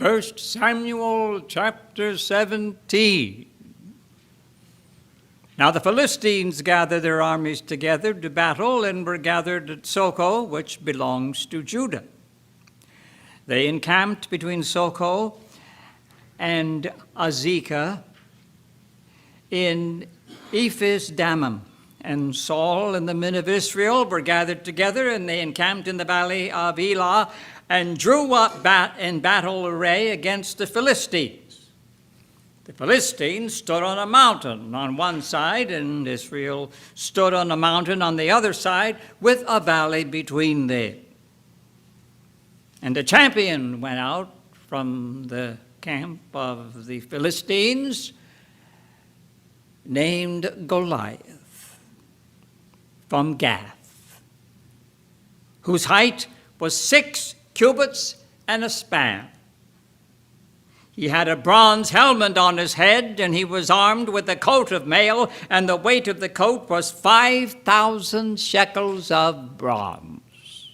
1 Samuel chapter 17. Now the Philistines gathered their armies together to battle and were gathered at Socoh, which belongs to Judah. They encamped between Socoh and Azekah in Ephes-dammim. And Saul and the men of Israel were gathered together, and they encamped in the valley of Elah and drew up in battle array against the Philistines. The Philistines stood on a mountain on one side, and Israel stood on a mountain on the other side with a valley between them. And a champion went out from the camp of the Philistines named Goliath from Gath, whose height was 6 cubits and a span. He had a bronze helmet on his head, and he was armed with a coat of mail, and the weight of the coat was 5,000 shekels of bronze.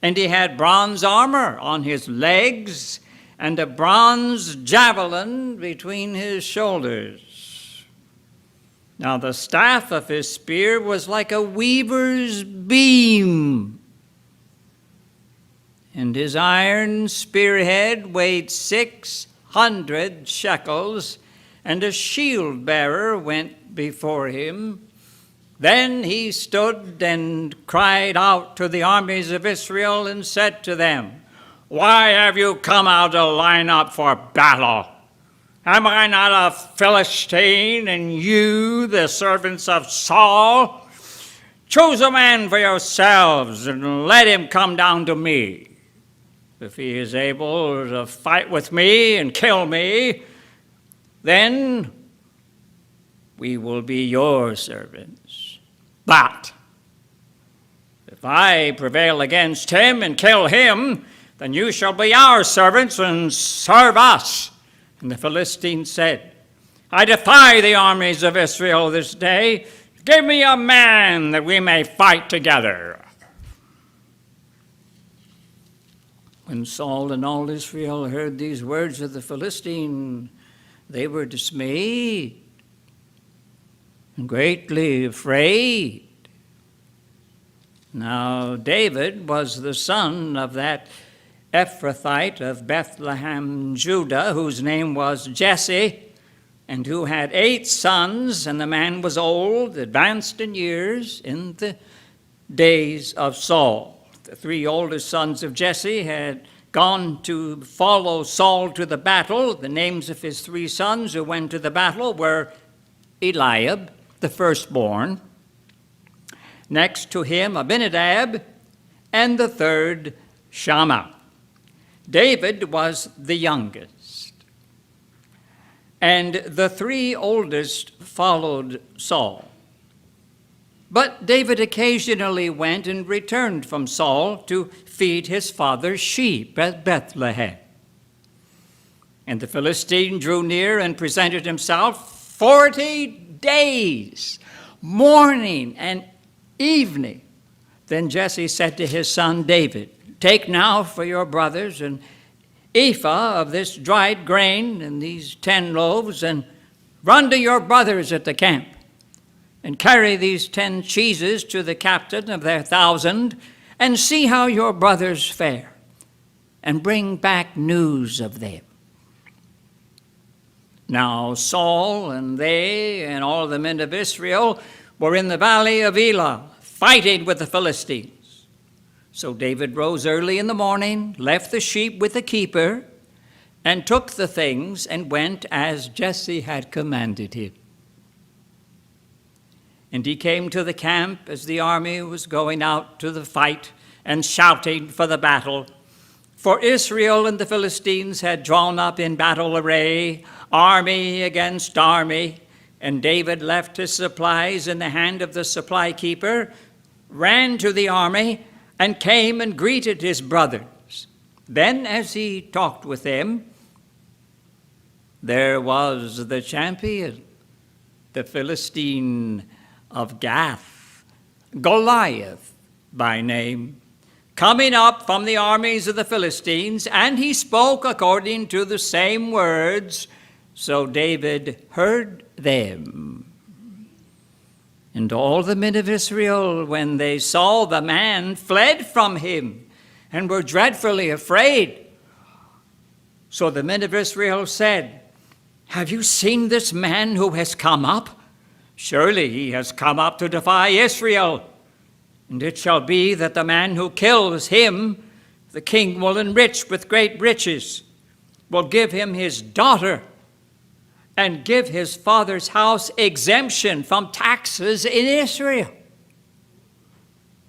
And he had bronze armor on his legs, and a bronze javelin between his shoulders. Now the staff of his spear was like a weaver's beam, and his iron spearhead weighed 600 shekels, and a shield bearer went before him. Then he stood and cried out to the armies of Israel and said to them, "Why have you come out to line up for battle? Am I not a Philistine, and you the servants of Saul? Choose a man for yourselves and let him come down to me. If he is able to fight with me and kill me, then we will be your servants. But if I prevail against him and kill him, then you shall be our servants and serve us." And the Philistines said, "I defy the armies of Israel this day. Give me a man that we may fight together." When Saul and all Israel heard these words of the Philistine, they were dismayed and greatly afraid. Now David was the son of that Ephrathite of Bethlehem, Judah, whose name was Jesse, and who had 8 sons, and the man was old, advanced in years, in the days of Saul. The 3 oldest sons of Jesse had gone to follow Saul to the battle. The names of his 3 sons who went to the battle were Eliab, the firstborn, next to him Abinadab, and the third Shammah. David was the youngest, and the 3 oldest followed Saul. But David occasionally went and returned from Saul to feed his father's sheep at Bethlehem. And the Philistine drew near and presented himself 40 days, morning and evening. Then Jesse said to his son David, "Take now for your brothers an ephah of this dried grain and these 10 loaves, and run to your brothers at the camp, and carry these 10 cheeses to the captain of their 1,000, and see how your brothers fare, and bring back news of them." Now Saul and they and all the men of Israel were in the valley of Elah, fighting with the Philistines. So David rose early in the morning, left the sheep with the keeper, and took the things and went as Jesse had commanded him. And he came to the camp as the army was going out to the fight and shouting for the battle. For Israel and the Philistines had drawn up in battle array, army against army, and David left his supplies in the hand of the supply keeper, ran to the army, and came and greeted his brothers. Then as he talked with them, there was the champion, the Philistine of Gath, Goliath by name, coming up from the armies of the Philistines, and he spoke according to the same words. So David heard them. And all the men of Israel, when they saw the man, fled from him and were dreadfully afraid. So the men of Israel said, "Have you seen this man who has come up? Surely he has come up to defy Israel. And it shall be that the man who kills him, the king will enrich with great riches, will give him his daughter, and give his father's house exemption from taxes in Israel."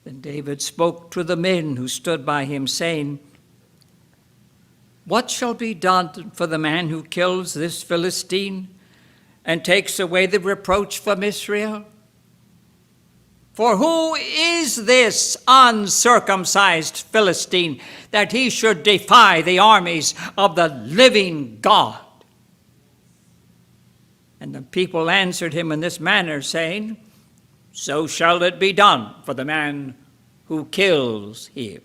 Then David spoke to the men who stood by him, saying, "What shall be done for the man who kills this Philistine and takes away the reproach from Israel? For who is this uncircumcised Philistine that he should defy the armies of the living God?" And the people answered him in this manner, saying, "So shall it be done for the man who kills him."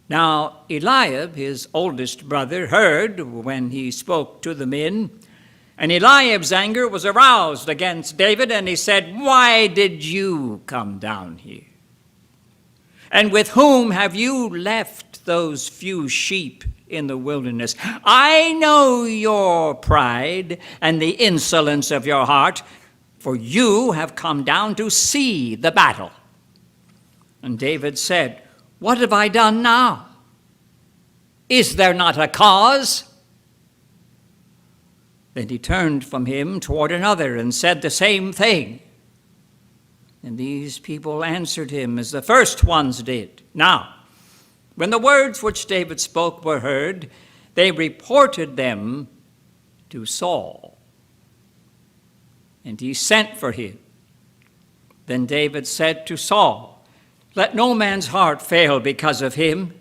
Now Eliab, his oldest brother, heard when he spoke to the men, and Eliab's anger was aroused against David, and he said, "Why did you come down here? And with whom have you left those few sheep in the wilderness? I know your pride and the insolence of your heart, for you have come down to see the battle." And David said, "What have I done now? Is there not a cause?" Then he turned from him toward another and said the same thing. And these people answered him as the first ones did. Now, when the words which David spoke were heard, they reported them to Saul. And he sent for him. Then David said to Saul, "Let no man's heart fail because of him.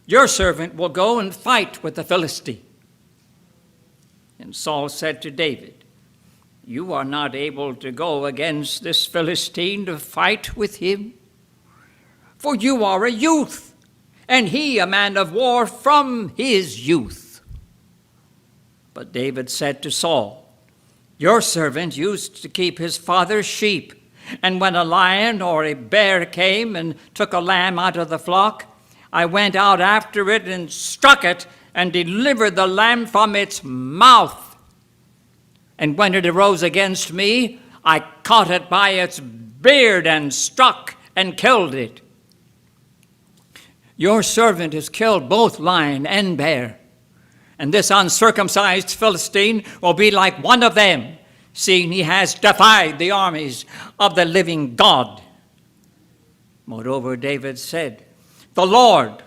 Your servant will go and fight with the Philistine." And Saul said to David, "You are not able to go against this Philistine to fight with him, for you are a youth, and he a man of war from his youth." But David said to Saul, "Your servant used to keep his father's sheep, and when a lion or a bear came and took a lamb out of the flock, I went out after it and struck it and delivered the lamb from its mouth. And when it arose against me, I caught it by its beard and struck and killed it. Your servant has killed both lion and bear, and this uncircumcised Philistine will be like one of them, seeing he has defied the armies of the living God." Moreover, David said, "The Lord,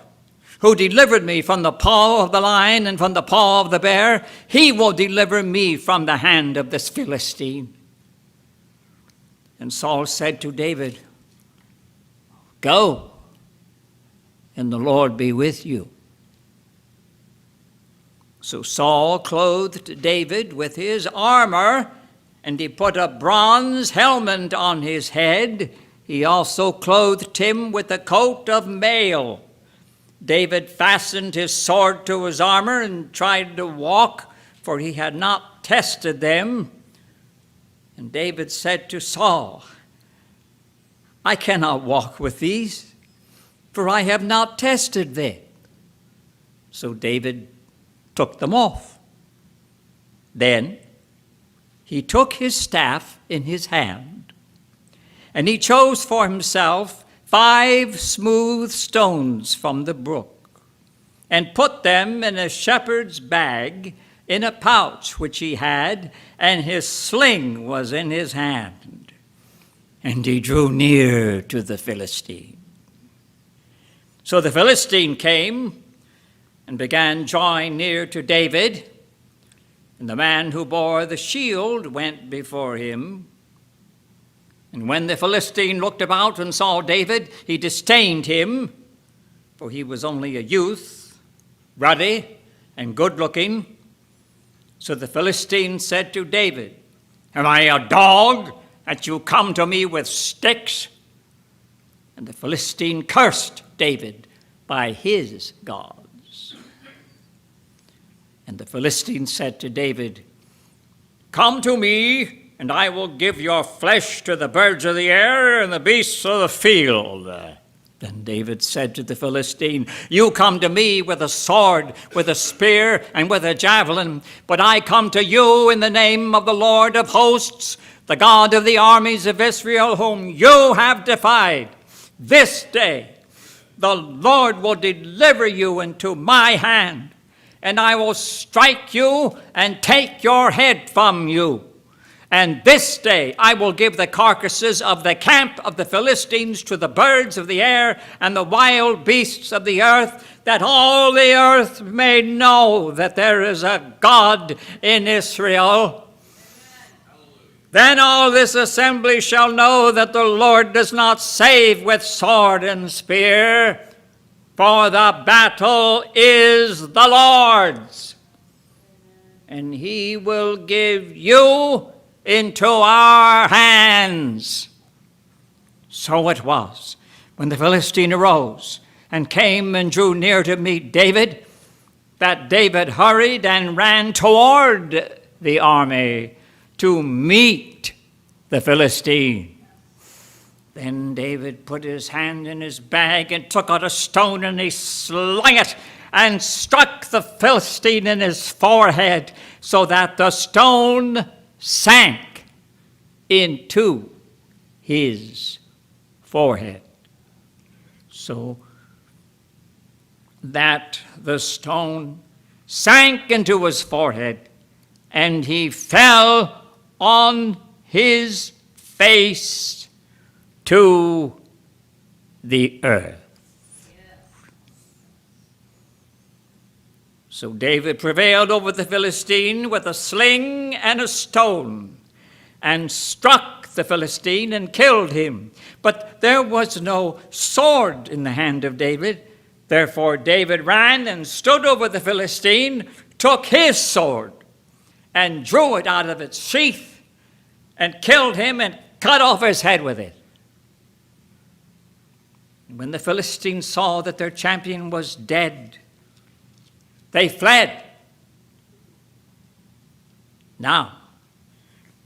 who delivered me from the paw of the lion and from the paw of the bear, he will deliver me from the hand of this Philistine." And Saul said to David, "Go, and the Lord be with you." So Saul clothed David with his armor, and he put a bronze helmet on his head. He also clothed him with a coat of mail. David fastened his sword to his armor and tried to walk, for he had not tested them. And David said to Saul, "I cannot walk with these, for I have not tested them." So David took them off. Then he took his staff in his hand, and he chose for himself 5 smooth stones from the brook, and put them in a shepherd's bag in a pouch which he had, and his sling was in his hand. And he drew near to the Philistine. So the Philistine came and began drawing near to David, and the man who bore the shield went before him. And when the Philistine looked about and saw David, he disdained him, for he was only a youth, ruddy and good-looking. So the Philistine said to David, "Am I a dog that you come to me with sticks?" And the Philistine cursed David by his gods. And the Philistine said to David, "Come to me, and I will give your flesh to the birds of the air and the beasts of the field." Then David said to the Philistine, "You come to me with a sword, with a spear, and with a javelin, but I come to you in the name of the Lord of hosts, the God of the armies of Israel, whom you have defied. This day the Lord will deliver you into my hand, and I will strike you and take your head from you. And this day I will give the carcasses of the camp of the Philistines to the birds of the air and the wild beasts of the earth, that all the earth may know that there is a God in Israel. Then all this assembly shall know that the Lord does not save with sword and spear, for the battle is the Lord's, and he will give you into our hands." So it was, when the Philistine arose and came and drew near to meet David, that David hurried and ran toward the army to meet the Philistine. Then David put his hand in his bag and took out a stone, and he slung it and struck the Philistine in his forehead, so that the stone sank into his forehead, so that the stone sank into his forehead, and he fell on his face to the earth. So David prevailed over the Philistine with a sling and a stone, and struck the Philistine and killed him. But there was no sword in the hand of David. Therefore David ran and stood over the Philistine, took his sword, and drew it out of its sheath, and killed him and cut off his head with it. And when the Philistines saw that their champion was dead, they fled. Now,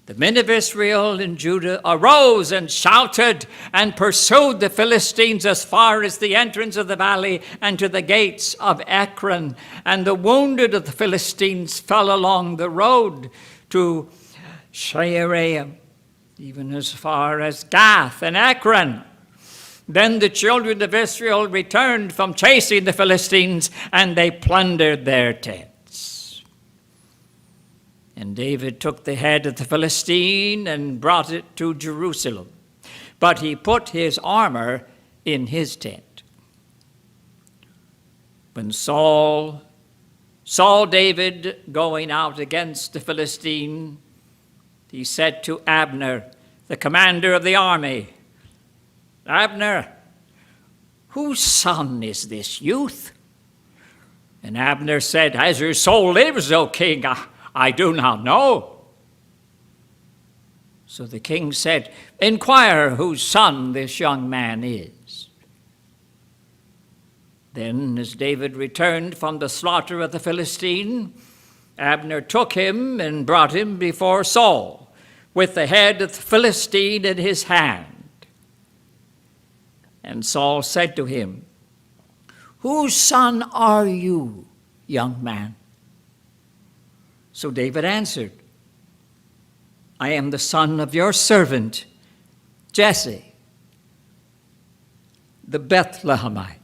the men of Israel and Judah arose and shouted and pursued the Philistines as far as the entrance of the valley and to the gates of Ekron. And the wounded of the Philistines fell along the road to Shaaraim, even as far as Gath and Ekron. Then the children of Israel returned from chasing the Philistines, and they plundered their tents. And David took the head of the Philistine and brought it to Jerusalem, but he put his armor in his tent. When Saul saw David going out against the Philistine, he said to Abner, the commander of the army, "Abner, whose son is this youth?" And Abner said, "As your soul lives, O king, I do not know." So the king said, "Inquire whose son this young man is." Then, as David returned from the slaughter of the Philistine, Abner took him and brought him before Saul, with the head of the Philistine in his hand. And Saul said to him, "Whose son are you, young man?" So David answered, "I am the son of your servant, Jesse, the Bethlehemite."